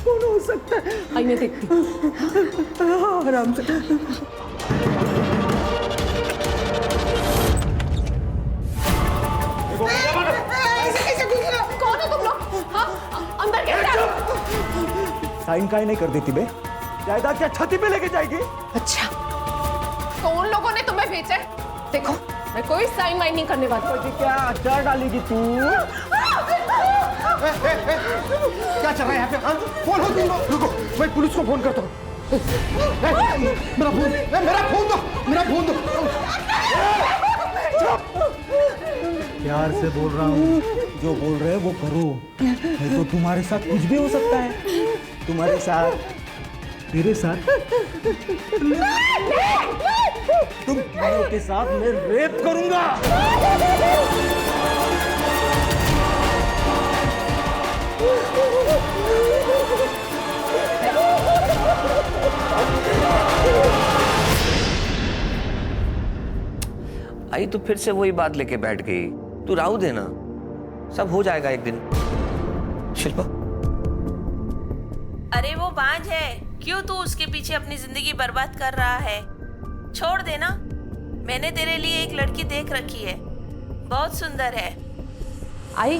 कौन हो सकता है? आईने देखती हूँ। आराम से। कौन हो तुम लोग? हाँ, अंदर कैसे? साइन काहे नहीं कर देती बे? जायदाद क्या छाती पे लेके जाएगी? अच्छा, तो उन लोगों ने तुम्हें भेजा है? देखो, मैं कोई साइन वाइन नहीं करने वाली। क्या अचार डालेगी तू? क्या चल रहा है यहाँ पे? हाँ? कौन हो तुम लोग? रुको, मैं पुलिस को फोन करता हूँ। मेरा फोन दो। प्यार से बोल रहा हूँ, जो बोल रहे वो करो, नहीं तो तुम्हारे साथ कुछ भी हो सकता है। तुम्हारे साथ, तेरे साथ, तुम तीनों के साथ मैं रेप करूंगा। आई तो फिर से वही बात लेके बैठ गई। तू राहु देना, सब हो जाएगा एक दिन। शिल्पा, अरे वो बांझ है, क्यों तू उसके पीछे अपनी जिंदगी बर्बाद कर रहा है? छोड़ देना। मैंने तेरे लिए एक लड़की देख रखी है, बहुत सुंदर है। आई,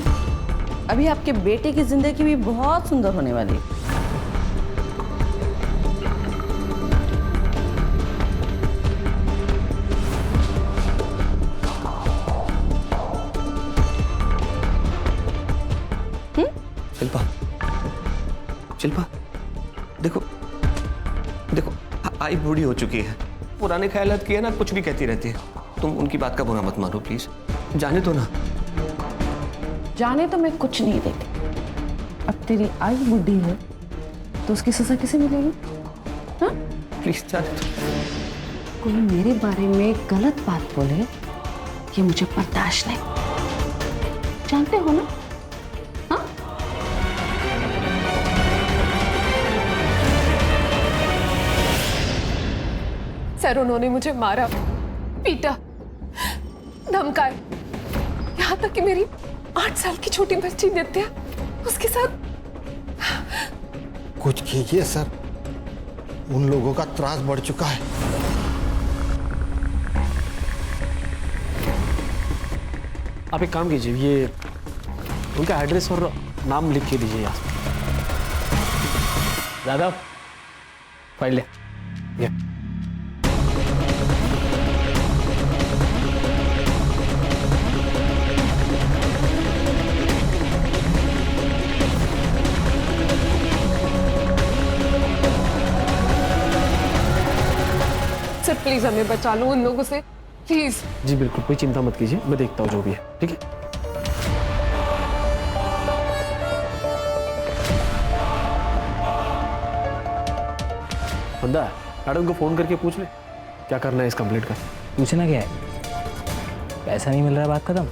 अभी आपके बेटे की जिंदगी भी बहुत सुंदर होने वाली है। शिल्पा, देखो आई बूढ़ी हो चुकी है, पुराने ख्यालात की है ना, कुछ भी कहती रहती है। तुम उनकी बात का बुरा मत मानो प्लीज, जाने दो ना। जाने तो मैं कुछ नहीं देती। अब तेरी आई बुढ़ी है तो उसकी सजा किसे मिलेगी? हाँ? प्लीज जाने दो। कोई मेरे बारे में गलत बात बोले, ये मुझे बर्दाश्त नहीं। जानते हो ना? हाँ? सर, उन्होंने मुझे मारा, पीटा, धमकाए, यहाँ तक कि मेरी 8 साल की छोटी बच्ची नित्या, उसके साथ। कुछ कीजिए सर, उन लोगों का त्रास बढ़ चुका है। आप एक काम कीजिए, ये उनका एड्रेस और नाम लिख के दीजिए यहाँ। यादव, फाइल ले। ये सर प्लीज हमें बचा लो उन लोगों से, प्लीज। जी बिल्कुल, कोई चिंता मत कीजिए, मैं देखता हूँ जो भी है, ठीक है? बंदा, मैडम को फोन करके पूछ ले क्या करना है इस कंप्लेंट का। पूछना क्या है? पैसा नहीं मिल रहा है, बात खत्म।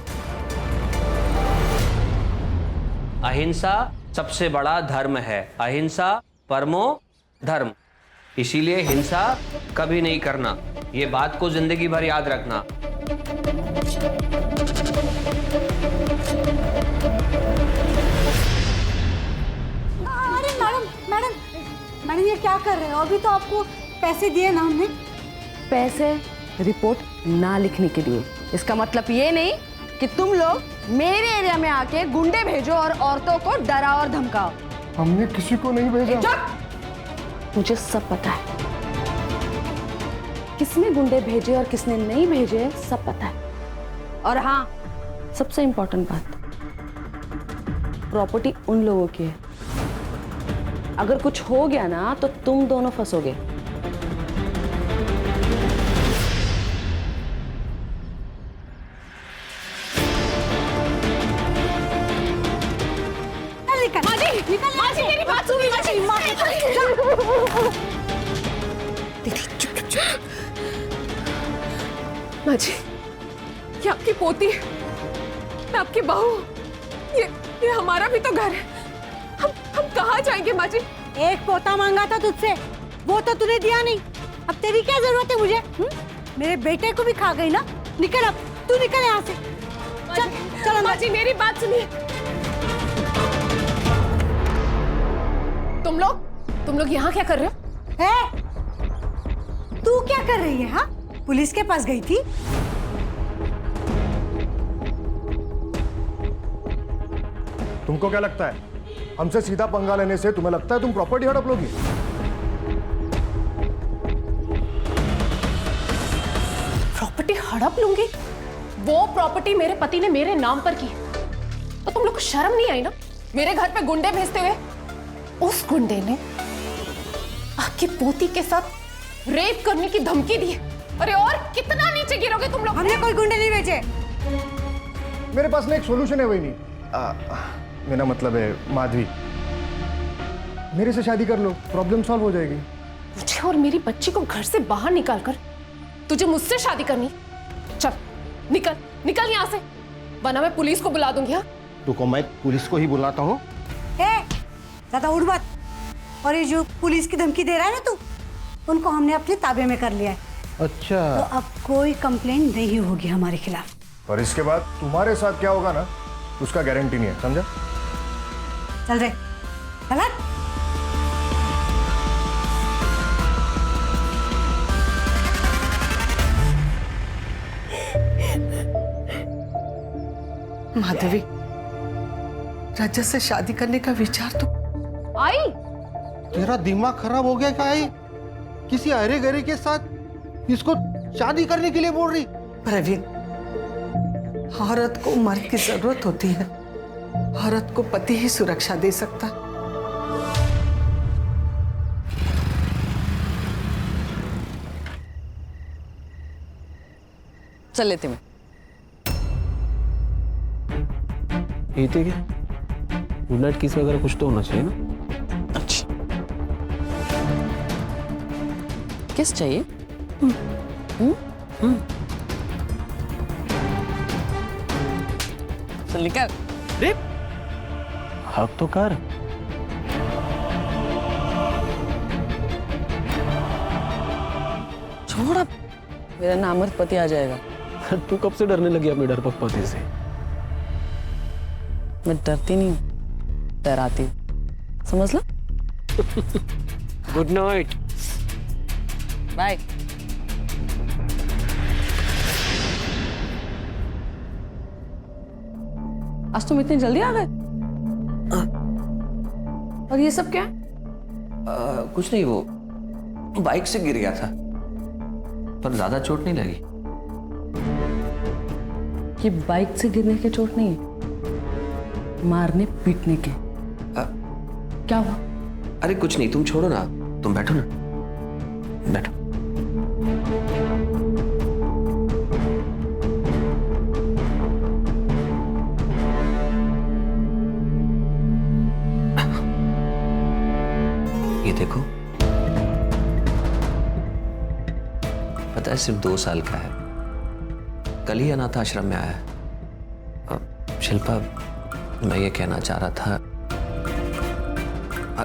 अहिंसा सबसे बड़ा धर्म है, अहिंसा परमो धर्म। इसीलिए हिंसा कभी नहीं करना, ये बात को जिंदगी भर याद रखना। अरे मैडम ये क्या कर रहे हो? अभी तो आपको पैसे दिए ना हमने। पैसे रिपोर्ट ना लिखने के लिए। इसका मतलब ये नहीं कि तुम लोग मेरे एरिया में आके गुंडे भेजो और औरतों को डराओ और धमकाओ। हमने किसी को नहीं भेजा। चुप! मुझे सब पता है, किसने गुंडे भेजे और किसने नहीं भेजे, सब पता है। और हाँ, सबसे इंपॉर्टेंट बात, प्रॉपर्टी उन लोगों की है। अगर कुछ हो गया ना तो तुम दोनों फंसोगे। माजी, मेरी बात सुनिए। माजी, ये आपकी पोती है, मैं आपकी बहू। ये हमारा भी तो घर है। हम कहाँ जाएंगे माजी? एक पोता मांगा था तुझसे, वो तो तूने दिया नहीं। अब तेरी क्या जरूरत है मुझे? मेरे बेटे को भी खा गई ना। निकल, अब तू निकल यहाँ से। चल चल। माजी, मेरी बात सुनिए। तुम लोग यहाँ क्या कर रहे हो? ए, तू क्या कर रही है? हाँ, पुलिस के पास गई थी? तुमको क्या लगता है हमसे सीधा पंगा लेने से तुम्हें लगता है तुम प्रॉपर्टी हड़प लोगी? प्रॉपर्टी हड़प लूंगी? वो प्रॉपर्टी मेरे पति ने मेरे नाम पर की है, तो तुम लोग को शर्म नहीं आई ना मेरे घर पे गुंडे भेजते हुए? उस गुंडे ने आपकी पोती के साथ रेप करने की धमकी दी है। अरे और कितना नीचे गिरोगे तुम लोग? हमने कोई गुंडे नहीं भेजे। मेरे पास ना एक सॉल्यूशन है, वही नहीं। मेरा मतलब है माधवी, मेरे से शादी कर लो, प्रॉब्लम सॉल्व हो जाएगी। मुझे और मेरी बच्ची को घर से बाहर निकाल कर तुझे मुझसे शादी करनी? चल निकल निकल यहाँ से, वरना मैं पुलिस को बुला दूंगी। हाँ, रुको, मैं पुलिस को ही बुलाता हूँ। ज्यादा उड़ मत। और ये जो पुलिस की धमकी दे रहा है ना तू, उनको हमने अपने ताबे में कर लिया है। अच्छा, तो अब कोई कंप्लेंट नहीं होगी हमारे खिलाफ। और इसके बाद तुम्हारे साथ क्या होगा ना, उसका गारंटी नहीं है, समझा? चल रे, चल। माधवी, रजत से शादी करने का विचार तो आई? तेरा दिमाग खराब हो गया क्या? आई किसी अरे गरे के साथ इसको शादी करने के लिए बोल रही? प्रवीण, औरत को मर्द की जरूरत होती है, औरत को पति ही सुरक्षा दे सकता है। चल लेते मैं। ये थे क्या? गुड नाइट किस वगैरह कुछ तो होना चाहिए ना? अच्छा, किस चाहिए? चल निकल। हक तो कर। छोड़ अब, मेरा नामर्द पति आ जाएगा। तू कब से डरने लगी अपने डरपोक पति से? मैं डरती नहीं हूँ, डराती हूँ, समझ लो। Good night. बाय। आज तुम इतनी जल्दी आ गए? और ये सब क्या है? कुछ नहीं, वो बाइक से गिर गया था, पर ज्यादा चोट नहीं लगी। ये बाइक से गिरने के चोट नहीं है, मारने पीटने के। क्या हुआ? अरे कुछ नहीं, तुम छोड़ो ना, तुम बैठो ना, बैठो। ये देखो, पता है सिर्फ 2 साल का है, कल ही अनाथ आश्रम में आया है। शिल्पा, मैं ये कहना चाह रहा था,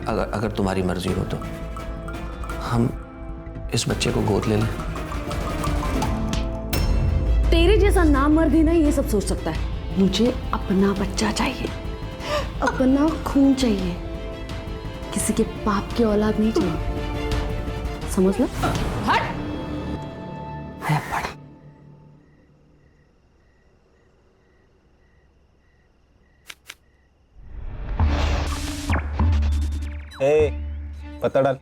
अगर तुम्हारी मर्जी हो तो हम इस बच्चे को गोद ले लें। तेरे जैसा नामर्द ही ना ये सब सोच सकता है। मुझे अपना बच्चा चाहिए, अपना खून चाहिए, किसी के बाप की औलाद नहीं चाहिए, समझ लो। हट। है पड़ा। पत्ता डाल।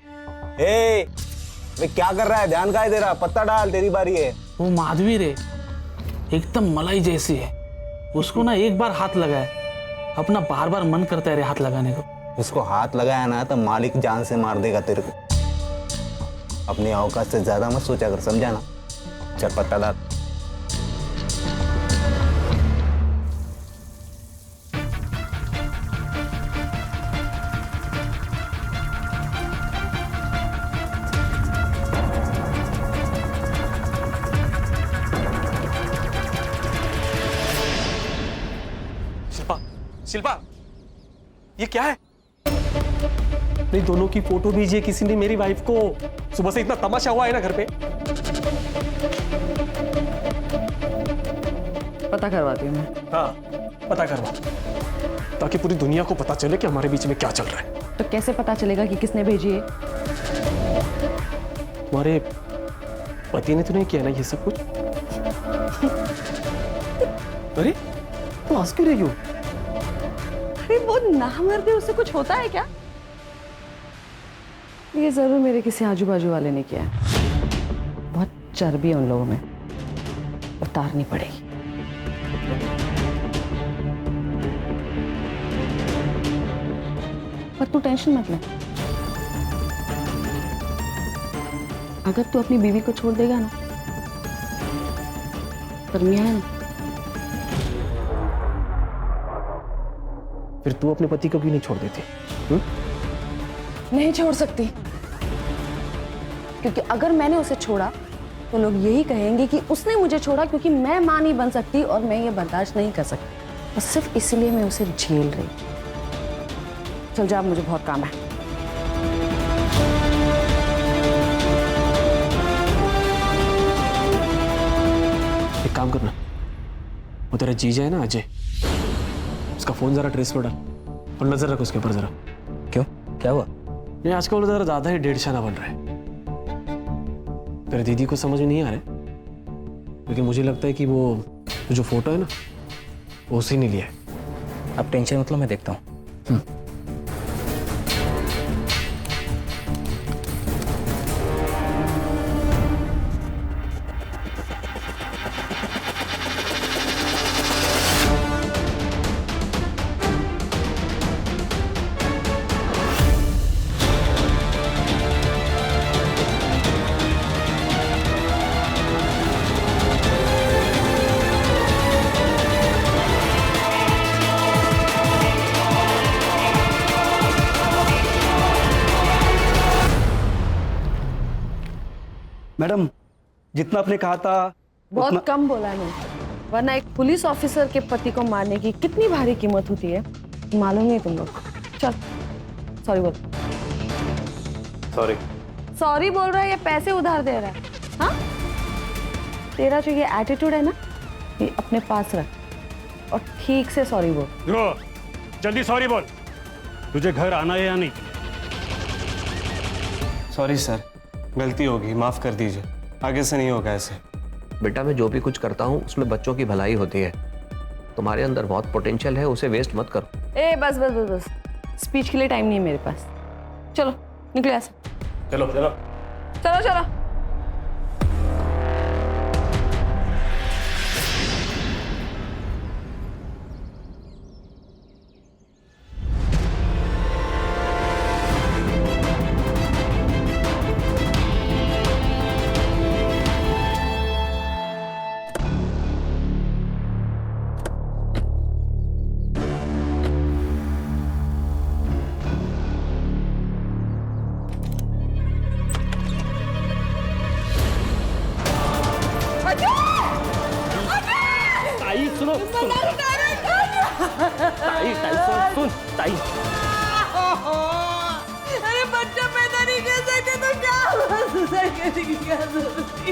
मैं क्या कर रहा है? ध्यान का दे रहा? पत्ता डाल, तेरी बारी है। वो माधवी रे, एकदम मलाई जैसी है, उसको ना एक बार हाथ लगाए, अपना बार बार मन करता है रे हाथ लगाने को। उसको हाथ लगाया ना तो मालिक जान से मार देगा तेरे को। अपनी औकात से ज्यादा मत सोचा कर, समझा ना? चल पत्ता डाल। शिल्पा, शिल्पा, ये क्या है? नहीं, दोनों की फोटो भेजिए किसी ने मेरी वाइफ को। सुबह से इतना तमाशा हुआ है ना घर पे। पता करवाती हूँ मैं। हाँ, पता करवा, ताकि पूरी दुनिया को पता चले कि हमारे बीच में क्या चल रहा है। तो कैसे पता चलेगा कि किसने भेजी है? तुम्हारे पति ने तो नहीं किया ना ये सब कुछ? अरे तुम हंस क्यों रही हो? अरे वो नामर्द है, उससे कुछ होता है क्या? ये जरूर मेरे किसी आजू बाजू वाले ने किया है। बहुत चर्बी है उन लोगों में, उतारनी पड़ेगी। पर तू टेंशन मत ले, अगर तू अपनी बीवी को छोड़ देगा ना, पर मियां है ना, फिर तू अपने पति को क्यों नहीं छोड़ देती? नहीं छोड़ सकती, क्योंकि अगर मैंने उसे छोड़ा तो लोग यही कहेंगे कि उसने मुझे छोड़ा क्योंकि मैं मां नहीं बन सकती और मैं ये बर्दाश्त नहीं कर सकती। बस सिर्फ इसलिए मैं उसे झेल रही। चल जा, मुझे बहुत काम है। एक काम करना, वो तेरा जीजा है ना अजय, उसका फोन जरा ट्रेस पर डाल और नजर रख उसके ऊपर जरा। क्यों, क्या हुआ? ये आजकल जरा ज्यादा ही डेढ़ शाना बन रहा है। तेरी दीदी को समझ में नहीं आ रहा है, लेकिन मुझे लगता है कि वो जो फोटो है ना, वो उसी ने लिया है। अब टेंशन मतलब मैं देखता हूँ। मैडम, जितना आपने कहा था बहुत कम बोला है मैंने, वरना एक पुलिस ऑफिसर के पति को मारने की कितनी भारी कीमत होती है मालूम नहीं तुम लोग। चल सॉरी बोल। सॉरी सॉरी बोल रहा है या पैसे उधार दे रहा है? हाँ, तेरा जो ये एटीट्यूड है ना, ये अपने पास रख और ठीक से सॉरी बोल। जल्दी सॉरी बोल। तुझे घर आना है या नहीं? सॉरी सर, गलती होगी, माफ कर दीजिए, आगे से नहीं होगा ऐसे। बेटा मैं जो भी कुछ करता हूँ उसमें बच्चों की भलाई होती है। तुम्हारे अंदर बहुत पोटेंशियल है, उसे वेस्ट मत करो। ए बस बस बस बस, स्पीच के लिए टाइम नहीं है मेरे पास। चलो निकलो ऐसे। चलो चलो चलो चलो। सुनो ताई, सुन ताई। अरे बच्चा पैदा नहीं कर सकते तो क्या हुआ? सुसाइड करने की क्या जरूरत थी?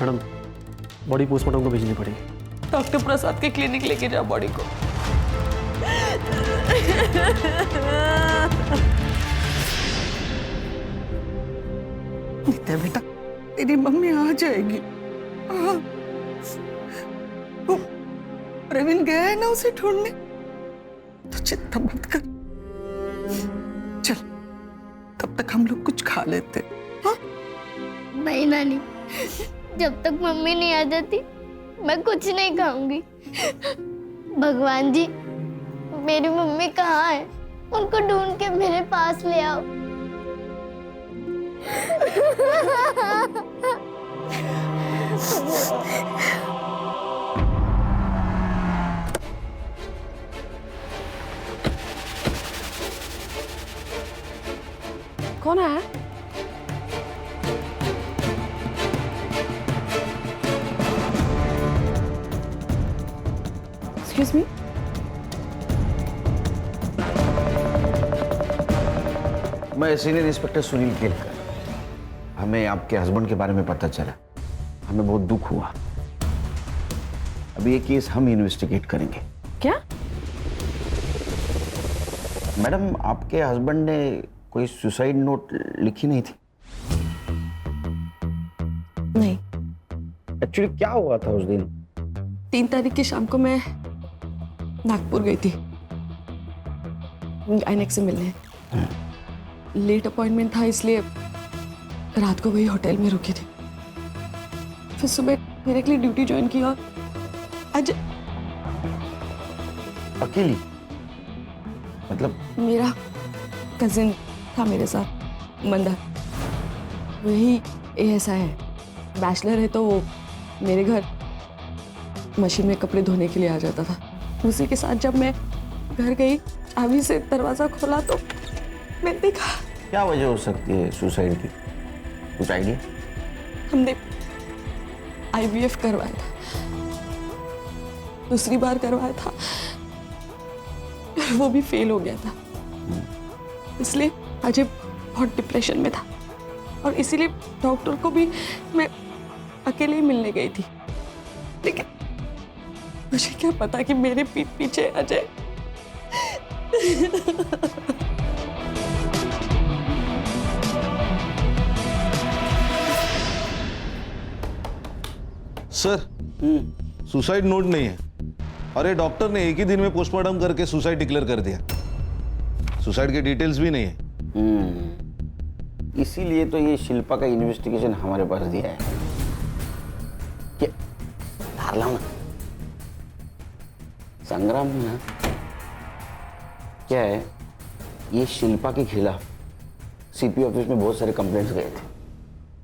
मैडम, बॉडी पोस्टमार्टम को भेजनी पड़ेगी। डॉक्टर प्रसाद के क्लिनिक लेके जाओ बॉडी को। नित्या बेटा, तेरी मम्मी आ जाएगी। वो प्रवीण गया है ना उसे ढूंढने, तो चिंता मत कर। चल तब तक हम लोग कुछ खा लेते। हाँ? नहीं नानी, जब तक मम्मी नहीं आ जाती मैं कुछ नहीं खाऊंगी। भगवान जी, मेरी मम्मी कहाँ है? उनको ढूंढ के मेरे पास ले आओ। कौन है? Excuse me. मैं सीनियर इंस्पेक्टर सुनील केलकर। हमें आपके हस्बैंड के बारे में पता चला, हमें बहुत दुख हुआ। अब ये केस हम इन्वेस्टिगेट करेंगे। क्या? मैडम, आपके हस्बैंड ने कोई सुसाइड नोट लिखी नहीं थी? नहीं। एक्चुअली क्या हुआ था उस दिन? 3 तारीख की शाम को मैं नागपुर गई थी गायनेक से मिलने। लेट अपॉइंटमेंट था इसलिए रात को वही होटल में रुकी थी। फिर सुबह डायरेक्टली ड्यूटी ज्वाइन की और आज अकेली? मतलब मेरा कजिन था मेरे साथ, मंदार। वही ऐसा है, बैचलर है तो वो मेरे घर मशीन में कपड़े धोने के लिए आ जाता था। उसी के साथ जब मैं घर गई, चाबी से दरवाजा खोला तो मैं देखा। क्या वजह हो सकती है सुसाइड की? कुछ आइडिया? हमने IVF करवाया था, दूसरी बार करवाया था, वो भी फेल हो गया था। इसलिए अजय बहुत डिप्रेशन में था और इसीलिए डॉक्टर को भी मैं अकेले ही मिलने गई थी। लेकिन मुझे क्या पता कि मेरे पीठ पीछे अजय सर, सुसाइड नोट नहीं है। अरे डॉक्टर ने एक ही दिन में पोस्टमार्टम करके सुसाइड डिक्लेयर कर दिया। सुसाइड के डिटेल्स भी नहीं है। इसीलिए तो ये शिल्पा का इन्वेस्टिगेशन हमारे पास दिया है। क्या धार लाओ ना संग्राम में ना, क्या है, ये शिल्पा के खिलाफ CP ऑफिस में बहुत सारे कंप्लेंट्स गए थे,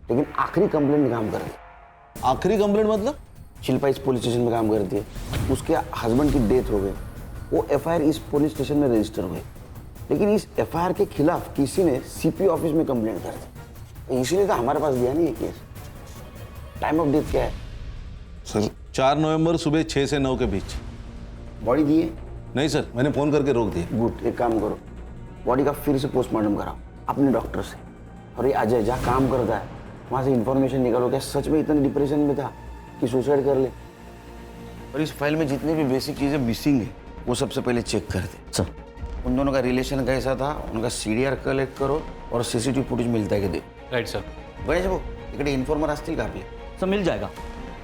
लेकिन आखिरी कंप्लेंट में काम कर रही। आखिरी कंप्लेंट मतलब? शिल्पा इस पुलिस स्टेशन में काम करती है, उसके हस्बैंड की डेथ हो गई, वो FIR इस पुलिस स्टेशन में रजिस्टर हुई, लेकिन इस FIR के खिलाफ किसी ने CP ऑफिस में कंप्लेंट कर दी। इसीलिए तो हमारे पास दिया नहीं ये केस। टाइम ऑफ डेथ क्या है? सर 4 नवंबर सुबह 6 से 9 के बीच। बॉडी दी है? नहीं सर, मैंने फोन करके रोक दिया। गुड, एक काम करो, बॉडी का फिर से पोस्टमार्टम कराओ अपने डॉक्टर से। और ये अजय जहाँ काम करता है वहाँ से इंफॉर्मेशन निकालो, क्या सच में इतना डिप्रेशन में था कि सुसाइड कर ले। और इस फाइल में जितनी भी बेसिक चीज़ें मिसिंग है वो सबसे पहले चेक कर दे। सर, उन दोनों का रिलेशन कैसा था, उनका CDR कलेक्ट करो और CCTV फुटेज मिलता है कि दे। Right sir. वैसे वो इकडे इन्फॉर्मर असतील का आपले? सर मिल जाएगा।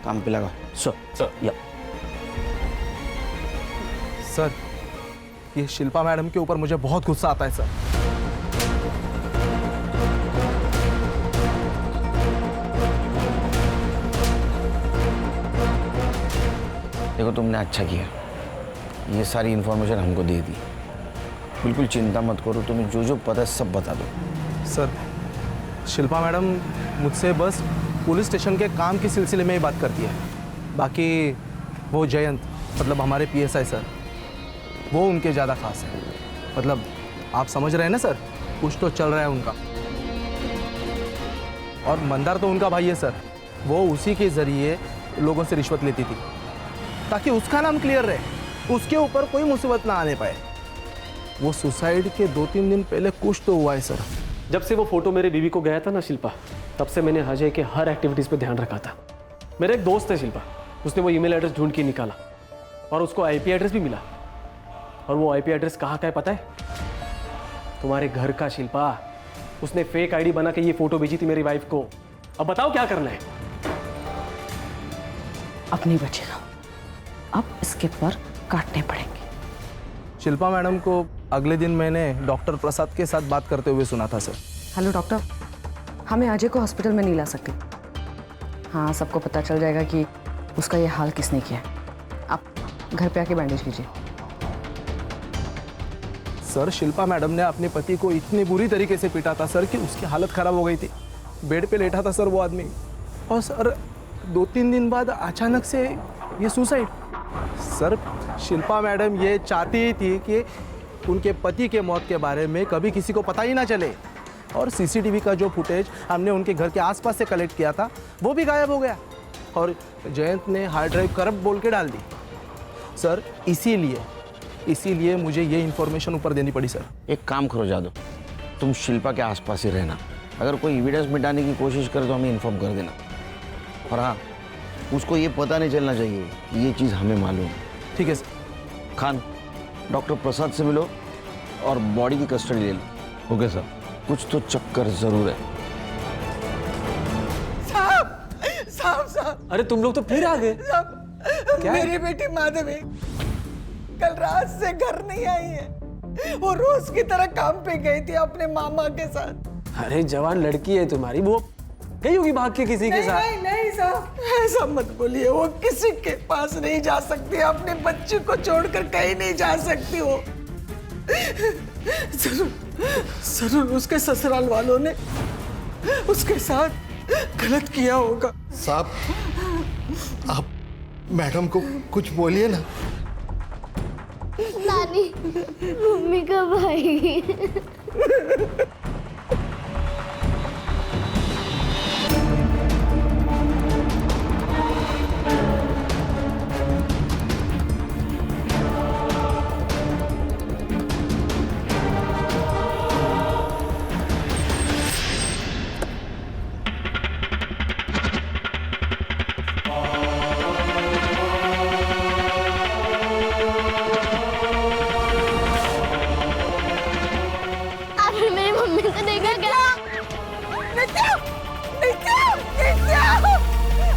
काम पे लगा। सर या सर, ये शिल्पा मैडम के ऊपर मुझे बहुत गुस्सा आता है सर। देखो, तुमने अच्छा किया, ये सारी इन्फॉर्मेशन हमको दे दी। बिल्कुल चिंता मत करो, तुम्हें जो जो पता है सब बता दो। सर, शिल्पा मैडम मुझसे बस पुलिस स्टेशन के काम के सिलसिले में ही बात करती है। बाकी वो जयंत, मतलब हमारे PSI सर, वो उनके ज़्यादा खास है। मतलब आप समझ रहे हैं ना सर, कुछ तो चल रहा है उनका। और मंदार तो उनका भाई है सर, वो उसी के ज़रिए लोगों से रिश्वत लेती थी ताकि उसका नाम क्लियर रहे, उसके ऊपर कोई मुसीबत ना आने पाए। वो सुसाइड के 2-3 दिन पहले कुछ तो हुआ है सर। जब से वो फोटो मेरे बीवी को गया था ना शिल्पा, तब से मैंने अजय के हर एक्टिविटीज़ पे ध्यान रखा था। मेरा एक दोस्त है शिल्पा, उसने वो ईमेल एड्रेस ढूंढ के निकाला और उसको IP एड्रेस भी मिला। और वो IP एड्रेस कहाँ का है पता है? तुम्हारे घर का शिल्पा। उसने फेक ID बना के ये फोटो भेजी थी मेरी वाइफ को। अब बताओ क्या करना है? अब नहीं बचेगा, अब इसके पर काटने पड़ेंगे। शिल्पा मैडम को अगले दिन मैंने डॉक्टर प्रसाद के साथ बात करते हुए सुना था सर। हेलो डॉक्टर, हमें अजय को हॉस्पिटल में नहीं ला सकते। हाँ, सबको पता चल जाएगा कि उसका ये हाल किसने किया। आप घर पे आके बैंडेज कीजिए। सर, शिल्पा मैडम ने अपने पति को इतनी बुरी तरीके से पीटा था सर कि उसकी हालत खराब हो गई थी। बेड पे लेटा था सर वो आदमी। और सर 2-3 दिन बाद अचानक से ये सुसाइड। सर, शिल्पा मैडम ये चाहती थी कि उनके पति के मौत के बारे में कभी किसी को पता ही ना चले। और CCTV का जो फुटेज हमने उनके घर के आसपास से कलेक्ट किया था वो भी गायब हो गया। और जयंत ने हार्ड ड्राइव करप्ट बोल के डाल दी सर। इसीलिए मुझे ये इन्फॉर्मेशन ऊपर देनी पड़ी सर। एक काम करो जादव, तुम शिल्पा के आसपास ही रहना। अगर कोई एविडेंस मिटाने की कोशिश करे तो हमें इन्फॉर्म कर देना। और हाँ, उसको ये पता नहीं चलना चाहिए कि ये चीज़ हमें मालूम है। ठीक है सर। खान, डॉक्टर प्रसाद से मिलो और बॉडी की कस्टडी ले लो। Okay sir. कुछ तो चक्कर जरूर है। साहब अरे तुम लोग तो फिर आ गए। साहब, मेरी बेटी माधवी कल रात से घर नहीं आई है। वो रोज की तरह काम पे गई थी अपने मामा के साथ। अरे जवान लड़की है तुम्हारी, वो गई होगी भाग के किसी के साथ। नहीं नहीं साहब, ऐसा मत बोलिए। वो किसी के पास नहीं जा सकती, अपने बच्चे को छोड़कर कहीं नहीं जा सकती। वो जरूर उसके ससुराल वालों ने उसके साथ गलत किया होगा। साहब, आप मैडम को कुछ बोलिए ना। नानी, मम्मी कब आएगी? आपने मेरी मम्मी को देखा क्या? नित्या, नित्या, नित्या,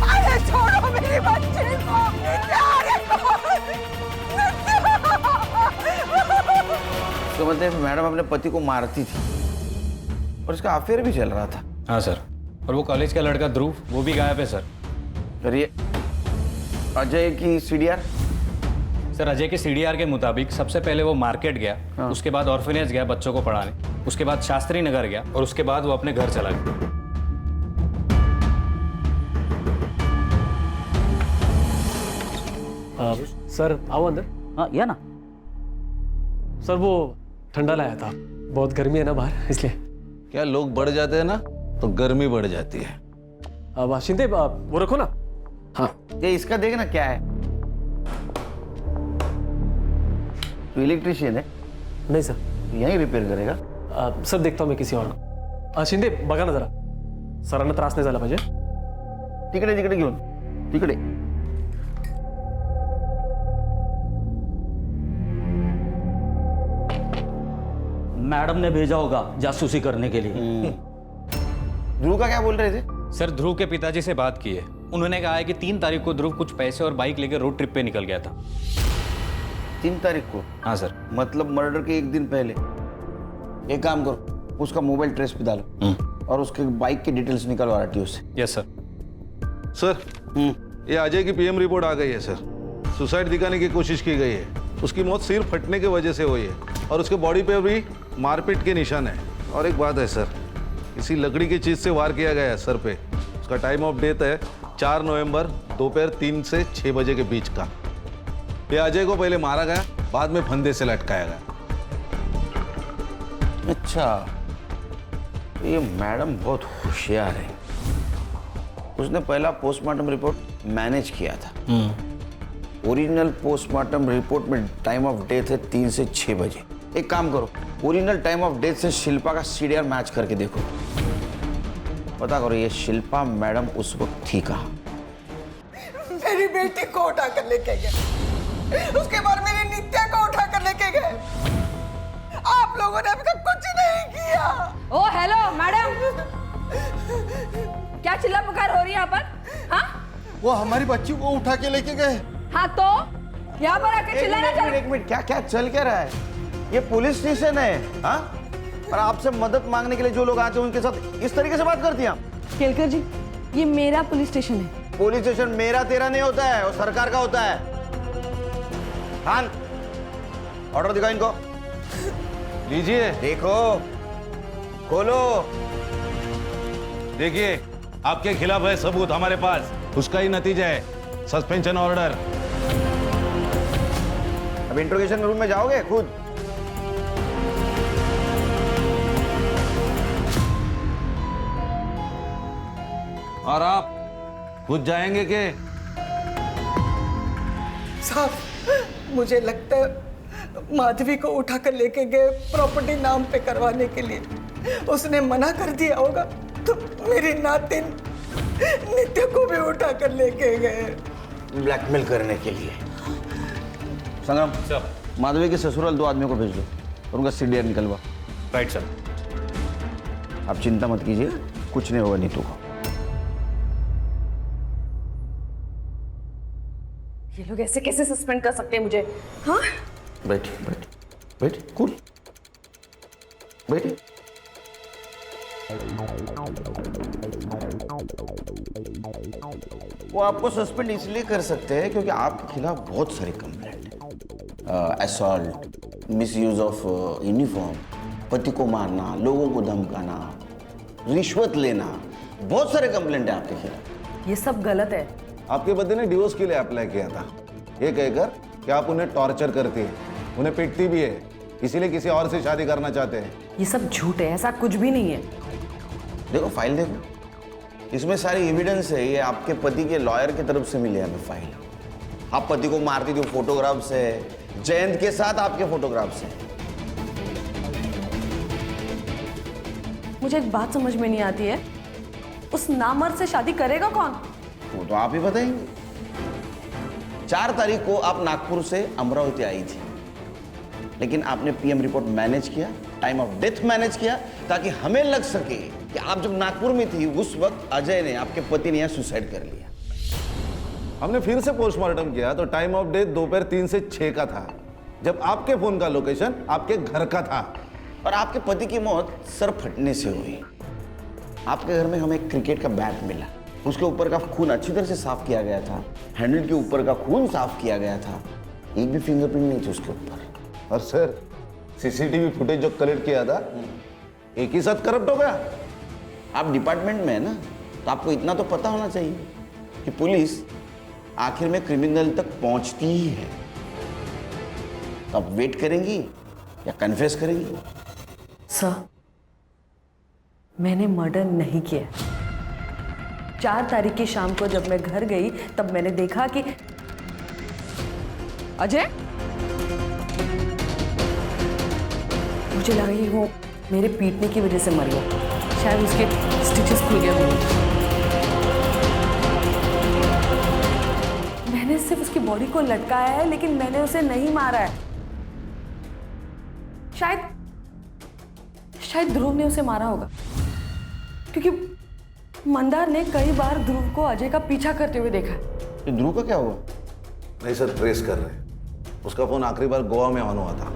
अरे छोड़ो मेरी बच्ची को। नित्या, अरे तो मतलब मैडम अपने पति को मारती थी और इसका अफेयर भी चल रहा था। हाँ सर, और वो कॉलेज का लड़का ध्रुव, वो भी गायब है सर। फिर ये अजय की सीडीआर? सर अजय के सीडीआर के मुताबिक सबसे पहले वो मार्केट गया, उसके बाद ऑर्फनेज गया बच्चों को पढ़ाने, उसके बाद शास्त्री नगर गया और उसके बाद वो अपने घर चला गया। सर आओ अंदर। हाँ या ना। सर वो ठंडा लाया था, बहुत गर्मी है ना बाहर, इसलिए। क्या लोग बढ़ जाते हैं ना तो गर्मी बढ़ जाती है। अब शिंदे वो रखो ना। हाँ ये इसका देखना क्या है। तो इलेक्ट्रिशियन है? नहीं सर। यहीं रिपेयर करेगा? सर देखता हूँ मैं किसी और को। शिंदे बघा ना जरा, सरांना त्रास नाही झाला पाहिजे। तिकडे तिकडे घेऊन, तिकडे। मैडम ने भेजा होगा जासूसी करने के लिए। ध्रुव का क्या बोल रहे थे? सर ध्रुव के पिताजी से बात की है, उन्होंने कहा है कि 3 तारीख को ध्रुव कुछ पैसे और बाइक लेकर रोड ट्रिप पे निकल गया था। 3 तारीख को? हाँ सर। मतलब मर्डर के एक दिन पहले। एक काम करो, उसका मोबाइल ट्रेस पे डालो और उसके बाइक की डिटेल्स निकालो आरटीओ से। Yes sir. सर ये अजय की पीएम रिपोर्ट आ गई है सर। सुसाइड दिखाने की कोशिश की गई है। उसकी मौत सिर फटने की वजह से हुई है और उसके बॉडी पे भी मारपीट के निशान है। और एक बात है सर, इसी लकड़ी की चीज से वार किया गया है सर पे। उसका टाइम ऑफ डेथ है 4 नवंबर दोपहर 3 से 6 बजे के बीच का। ये अजय को पहले मारा गया, बाद में फंदे से लटकाया गया। अच्छा, तो ये मैडम बहुत होशियार है। उसने पहला पोस्टमार्टम रिपोर्ट मैनेज किया था। ओरिजिनल पोस्टमार्टम रिपोर्ट में टाइम ऑफ डेथ है 3 से 6 बजे। एक काम करो, ओरिजिनल टाइम ऑफ डेथ से शिल्पा का सीडीआर मैच करके देखो। पता करो ये शिल्पा मैडम उस वक्त थी कहाँ। मेरी बेटी को उठा कर लेके गए, उसके बाद मेरी नित्या को उठा कर लेके गए। आप लोगों ने अभी तक कुछ नहीं किया। ओ हेलो मैडम, क्या चिल्ला पुकार हो रही है यहाँ पर? हाँ वो हमारी बच्ची को उठा के लेके गए। हाँ तो यहाँ पर आकर चिल्लाना चल। एक मिनट, क्या क्या चल क्या रहा है? ये पुलिस स्टेशन है। हाँ, और आपसे मदद मांगने के लिए जो लोग आते हैं उनके साथ इस तरीके से बात करती हैं आप? केलकर जी, ये मेरा पुलिस स्टेशन है। पुलिस स्टेशन मेरा तेरा नहीं होता है, वो सरकार का होता है। खान, ऑर्डर दिखाओ इनको। लीजिए। देखो, खोलो। देखिए, आपके खिलाफ है सबूत हमारे पास, उसका ही नतीजा है सस्पेंशन ऑर्डर। अब इंट्रोगेशन रूम में जाओगे खुद? और आप खुद जाएंगे के? साहब, मुझे लगता है माधवी को उठाकर लेके गए प्रॉपर्टी नाम पे करवाने के लिए। उसने मना कर दिया होगा तो मेरी नातिन नित्य को भी उठा कर लेके गए। ब्लैकमेल करने के लिए। संग्राम सर, माधवी के ससुराल 2 आदमियों को भेज दो और उनका सीडीआर निकलवा। Right sir. आप चिंता मत कीजिए, कुछ नहीं होगा नीतू को। ये लोग ऐसे कैसे सस्पेंड कर सकते हैं मुझे? हाँ, बैठिए बैठिए बैठिए, कूल बैठिए। वो आपको सस्पेंड इसलिए कर सकते हैं क्योंकि आपके खिलाफ बहुत सारी कंप्लेंट है। असॉल्ट, मिसयूज ऑफ यूनिफॉर्म, पति को मारना, लोगों को धमकाना, रिश्वत लेना, बहुत सारे कंप्लेंट है आपके खिलाफ। ये सब गलत है। आपके पति ने डिवोर्स के लिए अप्लाई किया था, ये कहकर कि आप उन्हें टॉर्चर करती है, उन्हें पीटती भी है, इसीलिए किसी और से शादी करना चाहते हैं। ये सब झूठ है, ऐसा कुछ भी नहीं है। देखो फाइल देखो, इसमें सारी एविडेंस है। ये आपके पति के लॉयर की तरफ से मिली है हमें फाइल। आप पति को मारती थी, फोटोग्राफ्स है, जयंत के साथ आपके फोटोग्राफ्स हैं। मुझे एक बात समझ में नहीं आती है, उस नामर्द से शादी करेगा कौन? वो तो आप ही बताएंगे। 4 तारीख को आप नागपुर से अमरावती आई थी, लेकिन आपने पीएम रिपोर्ट मैनेज किया, टाइम ऑफ डेथ मैनेज किया, ताकि हमें लग सके कि आप जब नागपुर में थी उस वक्त अजय ने, आपके पति ने, यहाँ सुसाइड कर लिया। हमने फिर से पोस्टमार्टम किया तो टाइम ऑफ डेथ दोपहर 3 से 6 का था, जब आपके फोन का लोकेशन आपके घर का था। और आपके पति की मौत सर फटने से हुई। आपके घर में हमें क्रिकेट का बैट मिला, उसके ऊपर का खून अच्छी तरह से साफ किया गया था, हैंडल के ऊपर का खून साफ किया गया था, एक भी फिंगरप्रिंट नहीं थी उसके ऊपर। और सर, सीसीटीवी फुटेज जो कलेक्ट किया था एक ही साथ करप्ट हो गया। आप डिपार्टमेंट में है ना, तो आपको इतना तो पता होना चाहिए कि पुलिस आखिर में क्रिमिनल तक पहुंचती ही है। तो आप वेट करेंगी या कन्फेस करेंगी? सर, मैंने मर्डर नहीं किया। 4 तारीख की शाम को जब मैं घर गई तब मैंने देखा कि अजय, मुझे लगा कि वो मेरे पीटने की वजह से मर गया, शायद उसके स्टिचेस खुल गए होंगे। मैंने सिर्फ उसकी बॉडी को लटकाया है, लेकिन मैंने उसे नहीं मारा है। शायद ध्रुव ने उसे मारा होगा, क्योंकि मंदार ने कई बार ध्रुव को अजय का पीछा करते हुए देखा। तो ध्रुव का क्या हुआ? नहीं सर, ट्रेस कर रहे हैं। उसका फोन आखिरी बार गोवा में ऑन हुआ था।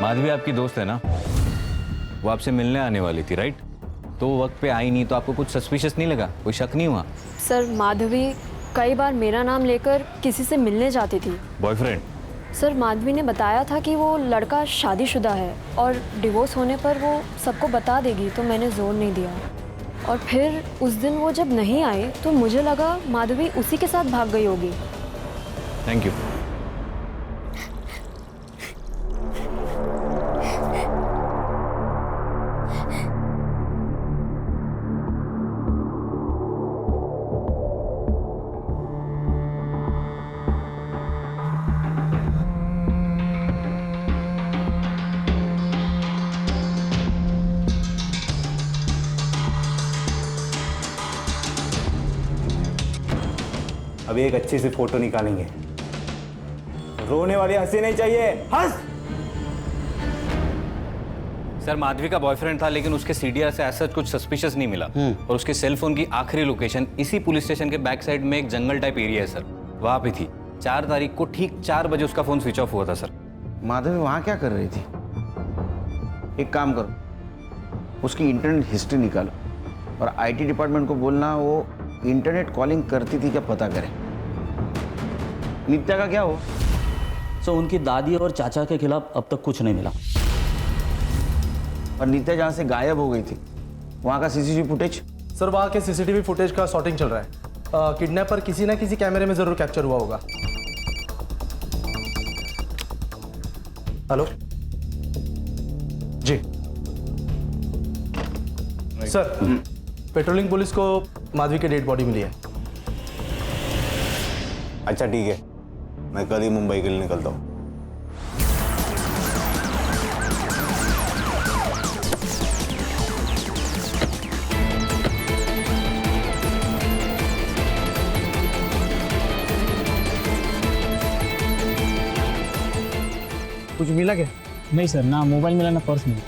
माधवी आपकी दोस्त है ना, वो आपसे मिलने आने वाली थी, राइट? तो वो वक्त पे आई नहीं, तो आपको कुछ सस्पिशियस नहीं लगा? कोई शक नहीं हुआ? सर, माधवी कई बार मेरा नाम लेकर किसी से मिलने जाती थी। बॉयफ्रेंड? सर, माधवी ने बताया था कि वो लड़का शादीशुदा है और डिवोर्स होने पर वो सबको बता देगी, तो मैंने जोर नहीं दिया। और फिर उस दिन वो जब नहीं आई तो मुझे लगा माधवी उसी के साथ भाग गई होगी। Thank you. अभी एक अच्छी सी फोटो निकालेंगे। रोने वाली हंसी नहीं चाहिए, हंस। सर, माधवी का बॉयफ्रेंड था, लेकिन उसके सीडीआर से ऐसा कुछ सस्पिशियस नहीं मिला। और उसके सेल फोन की आखिरी लोकेशन इसी पुलिस स्टेशन के बैक साइड में एक जंगल टाइप एरिया है सर, वहां पे थी। 4 तारीख को ठीक 4 बजे उसका फोन स्विच ऑफ हुआ था सर। माधवी वहां क्या कर रही थी? एक काम करो, उसकी इंटरनेट हिस्ट्री निकालो और आईटी डिपार्टमेंट को बोलना वो इंटरनेट कॉलिंग करती थी क्या पता करें। नित्या का क्या हुआ? सो उनकी दादी और चाचा के खिलाफ अब तक कुछ नहीं मिला। और नित्या जहाँ से गायब हो गई थी वहाँ का सीसीटीवी फुटेज? सर, वहाँ के सीसीटीवी फुटेज का सॉर्टिंग चल रहा है। किडनैपर किसी ना किसी कैमरे में जरूर कैप्चर हुआ होगा। हेलो जी सर, पेट्रोलिंग पुलिस को माधवी की डेड बॉडी मिली है। अच्छा ठीक है, मैं कल ही मुंबई के लिए निकलता हूँ। कुछ मिला क्या? नहीं सर, ना मोबाइल मिला ना पर्स मिला।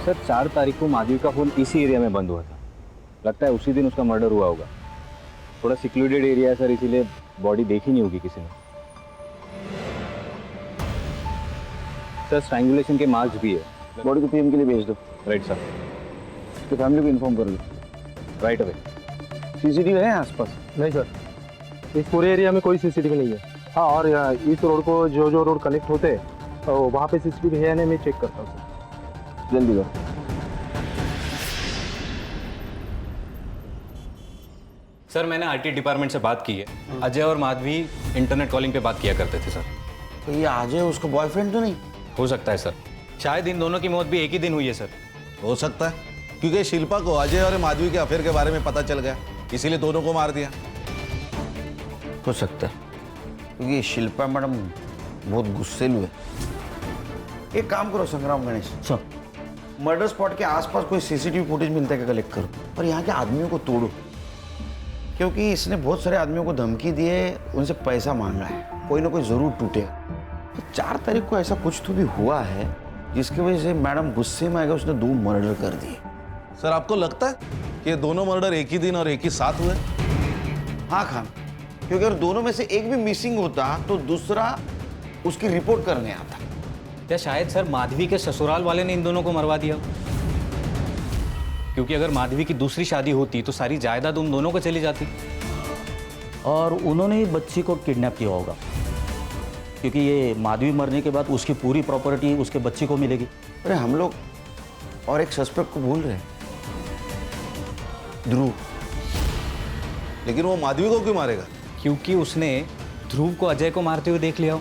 सर 4 तारीख को माधवी का फोन इसी एरिया में बंद हुआ था, लगता है उसी दिन उसका मर्डर हुआ होगा। थोड़ा सिक्योर्डेड एरिया है सर, इसीलिए बॉडी देखी नहीं होगी किसी ने। सर स्ट्रैंगुलेशन के मार्क्स भी है। बॉडी को पीएम के लिए भेज दो। Right sir. तो फैमिली को इन्फॉर्म कर लो। Right away. सीसीटीवी है आसपास? नहीं सर, इस पूरे एरिया में कोई सीसीटीवी नहीं है। हाँ, और इस रोड को जो रोड कनेक्ट होते हैं तो वहाँ पे सीसीटीवी है या नहीं मैं चेक करता हूँ सर। जल्दी करो। सर मैंने आईटी डिपार्टमेंट से बात की है। अजय और माधवी इंटरनेट कॉलिंग पे बात किया करते थे सर। तो ये अजय उसका बॉयफ्रेंड तो नहीं हो सकता है सर, शायद इन दोनों की मौत भी एक ही दिन हुई है सर। हो सकता है, क्योंकि शिल्पा को अजय और माधवी के अफेयर के बारे में पता चल गया, इसीलिए दोनों को मार दिया। हो सकता है, क्योंकि शिल्पा मैडम बहुत गुस्सेलू है। एक काम करो संग्राम गणेश सर, मर्डर स्पॉट के आसपास कोई सीसीटीवी फुटेज मिलता है क्या कलेक्ट करो, और यहाँ के आदमियों को तोड़ो, क्योंकि इसने बहुत सारे आदमियों को धमकी दी है, उनसे पैसा मांगा है, कोई ना कोई जरूर टूटेगा। तो 4 तारीख को ऐसा कुछ तो भी हुआ है जिसकी वजह से मैडम गुस्से में आएगा, उसने 2 मर्डर कर दिए। सर आपको लगता है कि ये दोनों मर्डर एक ही दिन और एक ही साथ हुए? हाँ खान, क्योंकि अगर दोनों में से एक भी मिसिंग होता तो दूसरा उसकी रिपोर्ट करने आता। या शायद सर माधवी के ससुराल वाले ने इन दोनों को मरवा दिया, क्योंकि अगर माधवी की दूसरी शादी होती तो सारी जायदाद उन दोनों को चली जाती। और उन्होंने ही बच्ची को किडनैप किया होगा, क्योंकि ये माधवी मरने के बाद उसकी पूरी प्रॉपर्टी उसके बच्ची को मिलेगी। अरे हम लोग और एक सस्पेक्ट को भूल रहे हैं, ध्रुव। लेकिन वो माधवी को क्यों मारेगा? क्योंकि उसने ध्रुव को अजय को मारते हुए देख लिया हो।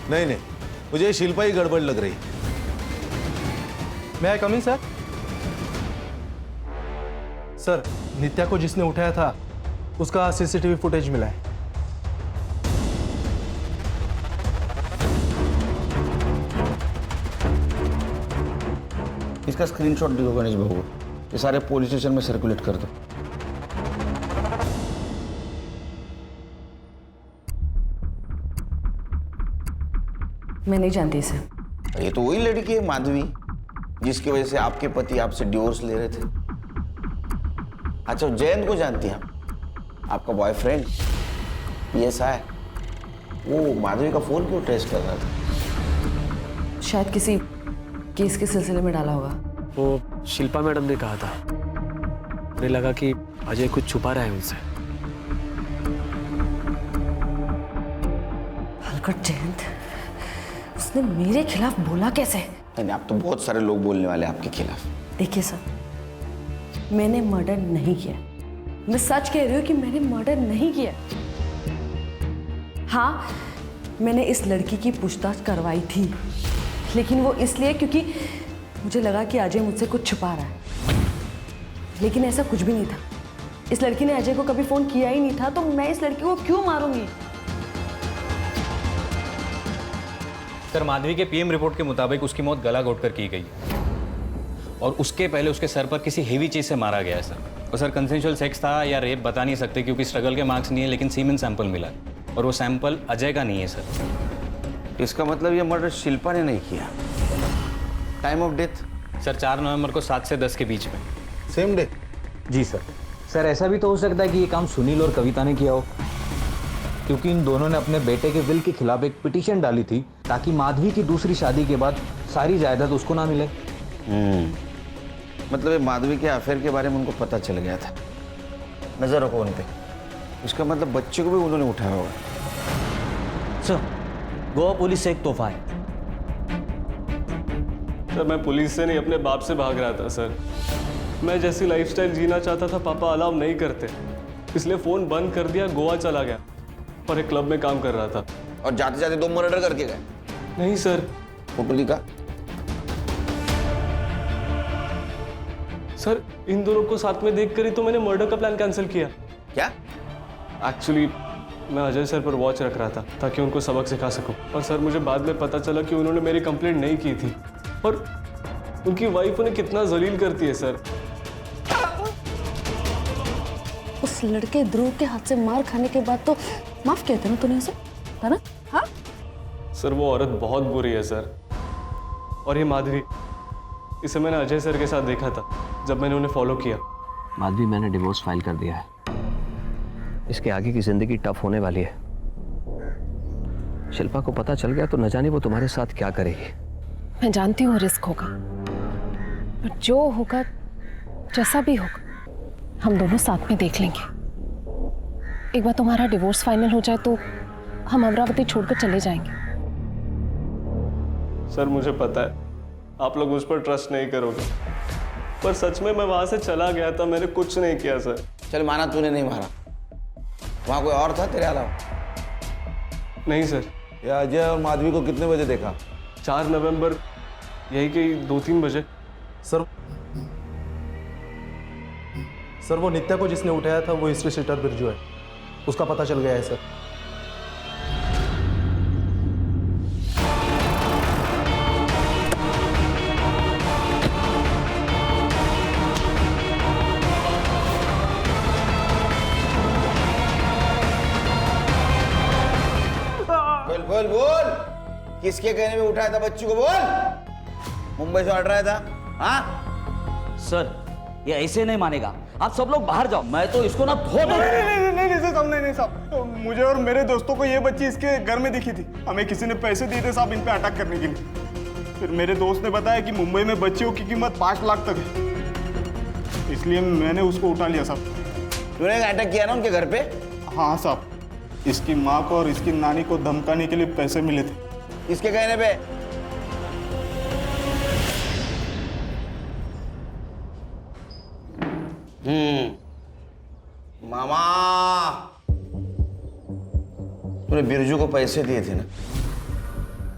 नहीं नहीं, मुझे शिल्पा ही गड़बड़ लग रही। मैं कमिंग सर? सर, नित्या को जिसने उठाया था उसका सीसीटीवी फुटेज मिला है। इसका स्क्रीनशॉट दो गणेश बाबू, ये सारे पुलिस स्टेशन में सर्कुलेट कर दो। मैं नहीं जानती इसे। ये तो वही लड़की है माधवी, जिसकी वजह से आपके पति आपसे डिवोर्स ले रहे थे। अच्छा, जयंत को जानती हैं आप? आपका बॉयफ्रेंड PSI, वो माधवी का फोन क्यों ट्रेस कर रहा था? शायद किसी केस के सिलसिले में डाला होगा। वो शिल्पा मैडम ने कहा था, मुझे लगा कि अजय कुछ छुपा रहा है उनसे। हलकट जयंत, उसने मेरे खिलाफ बोला कैसे? नहीं, आप तो बहुत सारे लोग बोलने वाले आपके खिलाफ। देखिए सर, मैंने मर्डर नहीं किया। मैं सच कह रही हूँ कि मैंने मर्डर नहीं किया। हाँ, मैंने इस लड़की की पूछताछ करवाई थी, लेकिन वो इसलिए क्योंकि मुझे लगा कि अजय मुझसे कुछ छुपा रहा है, लेकिन ऐसा कुछ भी नहीं था। इस लड़की ने अजय को कभी फोन किया ही नहीं था, तो मैं इस लड़की को क्यों मारूंगी? सर माधवी के PM रिपोर्ट के मुताबिक उसकी मौत गला घोटकर की गई, और उसके पहले उसके सर पर किसी हेवी चीज से मारा गया है सर। और सर कंसेंशुअल सेक्स था या रेप बता नहीं सकते, क्योंकि स्ट्रगल के मार्क्स नहीं है, लेकिन सीमेन सैंपल मिला है, और वो सैंपल अजय का नहीं है सर। इसका मतलब ये मर्डर शिल्पा ने नहीं किया। Time of death? सर 4 नवंबर को 7 से 10 के बीच में। Same day? जी सर। सर ऐसा भी तो हो सकता है कि ये काम सुनील और कविता ने किया हो, क्योंकि इन दोनों ने अपने बेटे के विल के खिलाफ एक पिटीशन डाली थी ताकि माधवी की दूसरी शादी के बाद सारी जायदाद उसको ना मिले। मतलब ये माधवी के अफेयर के बारे में उनको पता चल गया था। नजर रखो उन पे। इसका मतलब बच्चे को भी उन्होंने उठाया होगा। सर, गोवा पुलिस से एक तोहफा है। सर मैं पुलिस से नहीं अपने बाप से भाग रहा था सर। मैं जैसी लाइफस्टाइल जीना चाहता था पापा अलाउ नहीं करते, इसलिए फ़ोन बंद कर दिया, गोवा चला गया और एक क्लब में काम कर रहा था। और जाते जाते 2 मर्डर करके गए? नहीं सर। पुटली का? सर इन दोनों को साथ में देख कर ही तो मैंने मर्डर का प्लान कैंसिल किया। क्या? एक्चुअली मैं अजय सर पर वॉच रख रहा था ताकि उनको सबक सिखा सकूं, और सर मुझे बाद में पता चला कि उन्होंने मेरी कंप्लेंट नहीं की थी और उनकी वाइफ उन्हें कितना जलील करती है सर। उस लड़के ध्रुव के हाथ से मार खाने के बाद तो माफ किया था ना तूने उसे, था ना? हाँ सर वो औरत बहुत बुरी है सर। और ये माधवी, इसे मैंने अजय सर के साथ देखा था जब मैंने उन्हें फॉलो किया। माधवी मैंने डिवोर्स फाइल कर दिया है, इसके आगे की जिंदगी टफ होने वाली है। शिल्पा को पता चल गया तो न जाने वो तुम्हारे साथ क्या करेगी। मैं जानती हूँ रिस्क होगा, पर जो होगा जैसा भी होगा हम दोनों साथ में देख लेंगे। एक बार तुम्हारा डिवोर्स फाइनल हो जाए तो हम अमरावती छोड़कर चले जाएंगे। सर मुझे पता है आप लोग मुझ पर ट्रस्ट नहीं करोगे, पर सच में मैं वहां से चला गया था, मैंने कुछ नहीं किया सर। चल माना तूने नहीं मारा, वहां कोई और था तेरे अलावा? नहीं सर। ये अजय और माधवी को कितने बजे देखा? 4 नवंबर यही कि 2-3 बजे। सर वो नित्या को जिसने उठाया था वो हिस्ट्री सीटर बिरजू है, उसका पता चल गया है सर। बोल बोल बोल, किसके कहने में उठाया था बच्ची को? बोल। मुंबई से ऑर्डर आया था? हाँ सर ये ऐसे नहीं मानेगा, आप सब लोग बाहर जाओ, मैं तो इसको ना धो दूं। नहीं साहब, मुझे और मेरे दोस्तों को ये बच्ची इसके घर में दिखी थी। हमें किसी ने पैसे दिए थे साहब इन पे अटैक करने के लिए। फिर मेरे दोस्त ने बताया कि मुंबई में बच्चियों की कीमत 5 लाख तक है, इसलिए मैंने उसको उठा लिया साहब। तूने अटैक किया ना उनके घर पे? हाँ साहब, इसकी माँ को और इसकी नानी को धमकाने के लिए पैसे मिले थे। इसके कहने पे? मामा, तूने बिरजू को पैसे दिए थे ना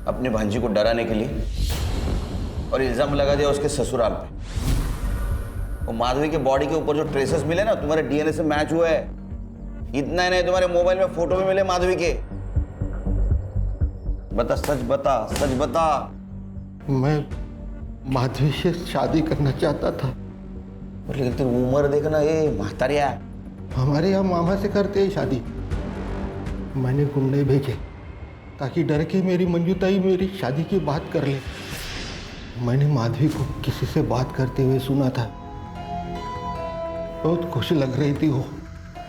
अपनी भांजी को डराने के लिए, और इल्जाम लगा दिया उसके ससुराल पे। और माधवी के बॉडी के ऊपर जो ट्रेसेस मिले ना तुम्हारे डीएनए से मैच हुए हैं। इतना ही नहीं, तुम्हारे मोबाइल में फोटो भी मिले माधवी के। बता, सच बता, सच बता। मैं माधवी से शादी करना चाहता था। लेकिन तेरी उम्र देखना, ये महतारिया। हमारे यहाँ मामा से करते हैं शादी। मैंने गुंडे भेजे ताकि डर के मेरी मंजूताई मेरी शादी की बात कर ले। मैंने माधवी को किसी से बात करते हुए सुना था, बहुत खुश लग रही थी वो।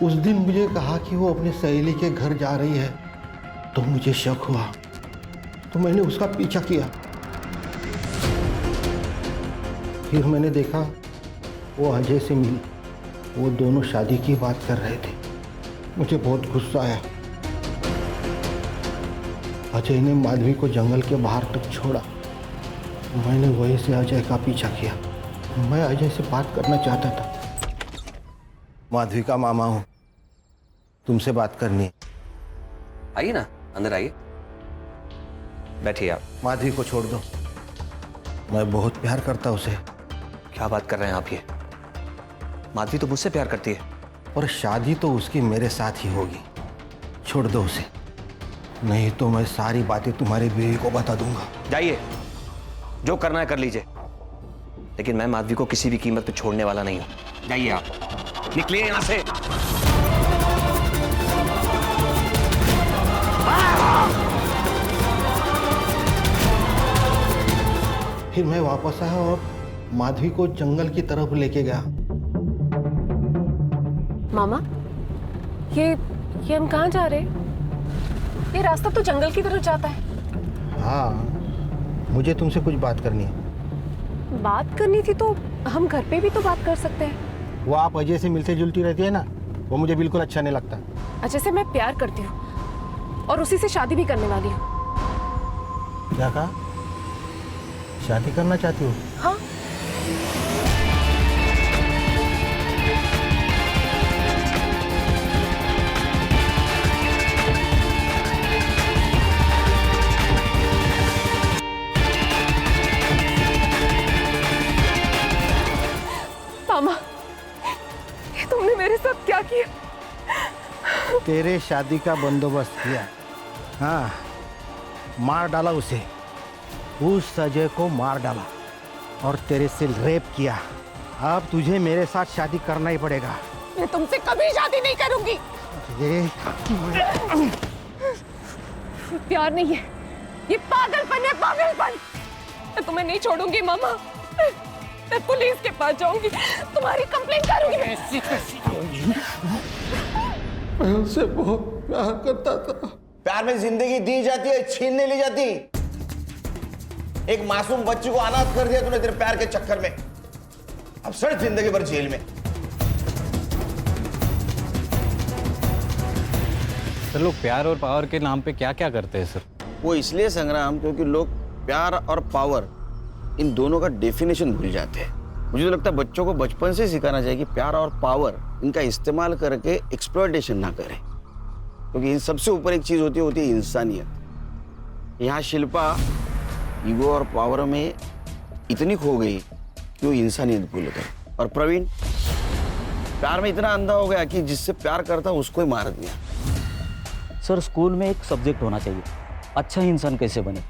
उस दिन मुझे कहा कि वो अपने सहेली के घर जा रही है, तो मुझे शक हुआ, तो मैंने उसका पीछा किया। फिर मैंने देखा वो अजय से मिली, वो दोनों शादी की बात कर रहे थे। मुझे बहुत गुस्सा आया। अजय ने माधवी को जंगल के बाहर तक छोड़ा। मैंने वहीं से अजय का पीछा किया। मैं अजय से बात करना चाहता था। माधवी का मामा हूं, तुमसे बात करनी है। आइए ना, अंदर आइए, बैठिए आप। माधवी को छोड़ दो, मैं बहुत प्यार करता उसे। क्या बात कर रहे हैं आप? ये माधवी तो मुझसे प्यार करती है। और शादी तो उसकी मेरे साथ ही होगी। छोड़ दो उसे, नहीं तो मैं सारी बातें तुम्हारी बीवी को बता दूंगा। जाइए, जो करना है कर लीजिए, लेकिन मैं माधवी को किसी भी कीमत पे छोड़ने वाला नहीं हूं। जाइए आप, निकलिए यहां से। फिर मैं वापस आया और माधवी को जंगल की तरफ लेके गया। मामा, ये हम कहाँ जा रहे हैं? ये रास्ता तो जंगल की तरफ जाता है। हाँ, मुझे तुमसे कुछ बात करनी है। बात करनी थी तो हम घर पे भी तो बात कर सकते हैं। वो आप अजय से मिलते जुलती रहती है ना, वो मुझे बिल्कुल अच्छा नहीं लगता। अजय से मैं प्यार करती हूँ और उसी से शादी भी करने वाली हूँ। क्या कहा? शादी करना चाहती हो? हाँ। मामा, ये तुमने मेरे साथ क्या किया? तेरे शादी का बंदोबस्त किया। हाँ, मार डाला उसे, उस अजय को मार डाला और तेरे से रेप किया। अब तुझे मेरे साथ शादी करना ही पड़ेगा। मैं तुमसे कभी शादी नहीं करूंगी। ये प्यार नहीं है, ये पागलपन है, पागलपन। मैं तुम्हें नहीं छोड़ूंगी मामा। मैं पुलिस के पास जाऊंगी, तुम्हारी कंप्लेंट करूंगी। मैं उससे बहुत प्यार करता था। प्यार में जिंदगी दी जाती है, छीन नहीं ली जाती। एक मासूम बच्ची को अनाथ कर दिया तूने तेरे प्यार के चक्कर में। अब सड़ जिंदगी भर जेल में। सर, लोग प्यार और पावर के नाम पे क्या क्या करते हैं सर? वो इसलिए संग्राम क्योंकि लोग प्यार और पावर इन दोनों का डेफिनेशन भूल जाते हैं। मुझे तो लगता है बच्चों को बचपन से सिखाना चाहिए कि प्यार और पावर इनका इस्तेमाल करके एक्सप्लॉयटेशन ना करें, क्योंकि इन सबसे ऊपर एक चीज होती है इंसानियत। यहाँ शिल्पा ईगो और पावर में इतनी खो गई कि वो इंसानियत भूल गई। और प्रवीण प्यार में इतना अंधा हो गया कि जिससे प्यार करता उसको ही मार दिया। सर, स्कूल में एक सब्जेक्ट होना चाहिए, अच्छा इंसान कैसे बने।